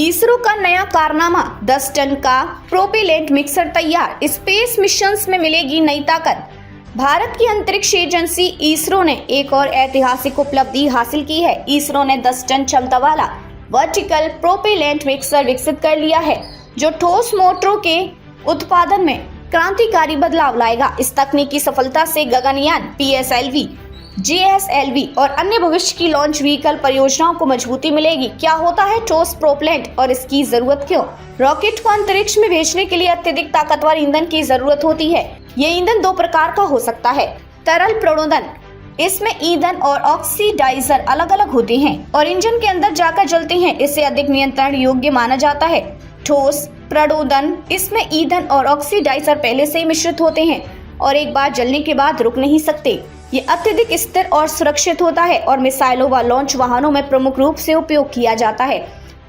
इसरो का नया कारनामा, 10 टन का प्रोपेलेंट मिक्सर तैयार। स्पेस मिशंस में मिलेगी नई ताकत। भारत की अंतरिक्ष एजेंसी इसरो ने एक और ऐतिहासिक उपलब्धि हासिल की है। इसरो ने 10 टन क्षमता वाला वर्टिकल प्रोपेलेंट मिक्सर विकसित कर लिया है, जो ठोस मोटरों के उत्पादन में क्रांतिकारी बदलाव लाएगा। इस तकनीक की सफलता से गगनयान, PSLV, GSLV और अन्य भविष्य की लॉन्च व्हीकल परियोजनाओं को मजबूती मिलेगी। क्या होता है ठोस प्रोपेलेंट और इसकी जरूरत क्यों? रॉकेट को अंतरिक्ष में भेजने के लिए अत्यधिक ताकतवर ईंधन की जरूरत होती है। ये ईंधन दो प्रकार का हो सकता है। तरल प्रणोदन, इसमें ईंधन और ऑक्सीडाइजर अलग अलग होते हैं और इंजन के अंदर जाकर जलते हैं। इसे अधिक नियंत्रण योग्य माना जाता है। ठोस प्रणोदन, इसमें ईंधन और ऑक्सीडाइजर पहले से ही मिश्रित होते हैं और एक बार जलने के बाद रुक नहीं सकते। ये अत्यधिक स्थिर और सुरक्षित होता है और मिसाइलों व लॉन्च वाहनों में प्रमुख रूप से उपयोग किया जाता है।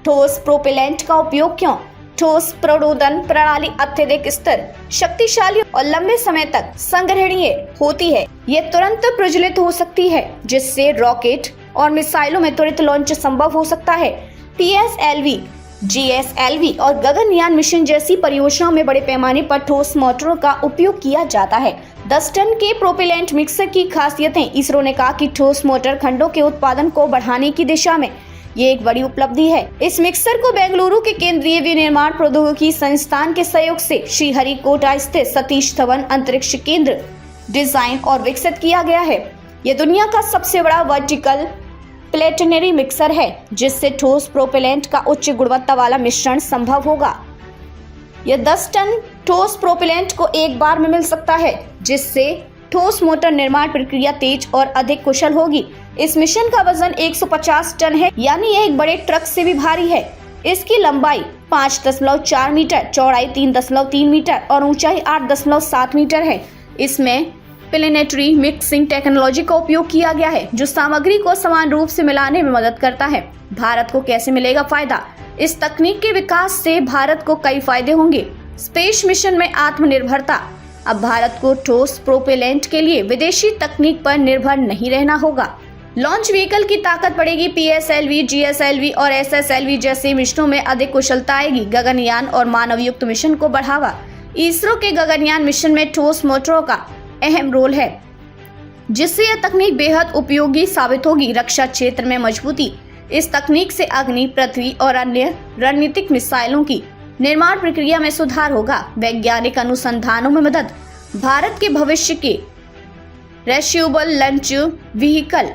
ठोस प्रोपेलेंट का उपयोग क्यों? ठोस प्रणोदन प्रणाली अत्यधिक स्थिर, शक्तिशाली और लंबे समय तक संग्रहणीय होती है। ये तुरंत प्रज्वलित हो सकती है, जिससे रॉकेट और मिसाइलों में त्वरित लॉन्च संभव हो सकता है। PSLV, GSLV और गगनयान मिशन जैसी परियोजनाओं में बड़े पैमाने पर ठोस मोटरों का उपयोग किया जाता है। 10 टन के प्रोपेलेंट मिक्सर की खासियतें। इसरो ने कहा कि ठोस मोटर खंडों के उत्पादन को बढ़ाने की दिशा में ये एक बड़ी उपलब्धि है। इस मिक्सर को बेंगलुरु के केंद्रीय विनिर्माण प्रौद्योगिकी संस्थान के सहयोग से श्रीहरिकोटा स्थित सतीश धवन अंतरिक्ष केंद्र डिजाइन और विकसित किया गया है। यह दुनिया का सबसे बड़ा वर्टिकल प्लेटनरी मिक्सर है, जिससे ठोस प्रोपेलेंट का उच्च गुणवत्ता वाला मिश्रण संभव होगा। यह 10 टन ठोस प्रोपेलेंट को एक बार में मिल सकता है, जिससे ठोस मोटर निर्माण प्रक्रिया तेज और अधिक कुशल होगी। इस मिशन का वजन 150 टन है, यानी यह एक बड़े ट्रक से भी भारी है। इसकी लंबाई 5.4 मीटर, चौड़ाई 3.3 मीटर और ऊंचाई 8.7 मीटर है। इसमें प्लेनेटरी मिक्सिंग टेक्नोलॉजी का उपयोग किया गया है, जो सामग्री को समान रूप से मिलाने में मदद करता है। भारत को कैसे मिलेगा फायदा? इस तकनीक के विकास से भारत को कई फायदे होंगे। स्पेस मिशन में आत्मनिर्भरता। अब भारत को ठोस प्रोपेलेंट के लिए विदेशी तकनीक पर निर्भर नहीं रहना होगा। लॉन्च व्हीकल की ताकत बढ़ेगी। PSLV, GSLV और SSLV जैसे मिशनों में अधिक कुशलता आएगी। गगनयान और मानव युक्त मिशन को बढ़ावा। इसरो के गगनयान मिशन में ठोस मोटरों का अहम रोल है, जिससे यह तकनीक बेहद उपयोगी साबित होगी। रक्षा क्षेत्र में मजबूती। इस तकनीक से अग्नि, पृथ्वी और अन्य रणनीतिक मिसाइलों की निर्माण प्रक्रिया में सुधार होगा। वैज्ञानिक अनुसंधानों में मदद। भारत के भविष्य के रेस्यूबल लॉन्च व्हीकल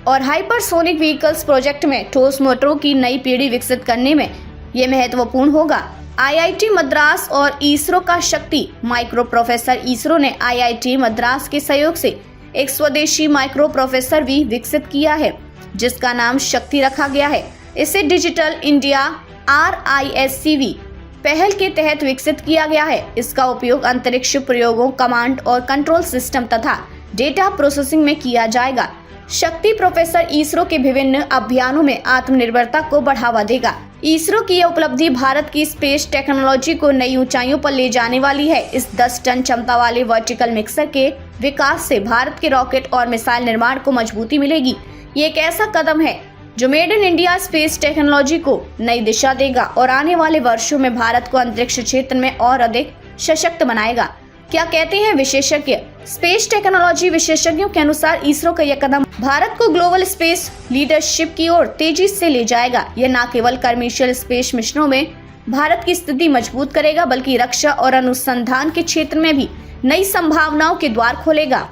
और हाइपरसोनिक व्हीकल्स प्रोजेक्ट में ठोस मोटरों की नई पीढ़ी विकसित करने में यह महत्वपूर्ण होगा। IIT मद्रास और इसरो का शक्ति माइक्रो प्रोसेसर। इसरो ने IIT मद्रास के सहयोग से एक स्वदेशी माइक्रो प्रोसेसर भी विकसित किया है, जिसका नाम शक्ति रखा गया है। इसे डिजिटल इंडिया RISC पहल के तहत विकसित किया गया है। इसका उपयोग अंतरिक्ष प्रयोगों, कमांड और कंट्रोल सिस्टम तथा डेटा प्रोसेसिंग में किया जाएगा। शक्ति प्रोसेसर इसरो के विभिन्न अभियानों में आत्मनिर्भरता को बढ़ावा देगा। इसरो की यह उपलब्धि भारत की स्पेस टेक्नोलॉजी को नई ऊंचाइयों पर ले जाने वाली है। इस 10 टन क्षमता वाले वर्टिकल मिक्सर के विकास से भारत के रॉकेट और मिसाइल निर्माण को मजबूती मिलेगी। ये एक ऐसा कदम है जो made in India space technology को नई दिशा देगा और आने वाले वर्षों में भारत को अंतरिक्ष क्षेत्र में और अधिक सशक्त बनाएगा। क्या कहते हैं विशेषज्ञ? स्पेस टेक्नोलॉजी विशेषज्ञों के अनुसार इसरो का यह कदम भारत को ग्लोबल स्पेस लीडरशिप की ओर तेजी से ले जाएगा। यह न केवल कमर्शियल स्पेस मिशनों में भारत की स्थिति मजबूत करेगा, बल्कि रक्षा और अनुसंधान के क्षेत्र में भी नई संभावनाओं के द्वार खोलेगा।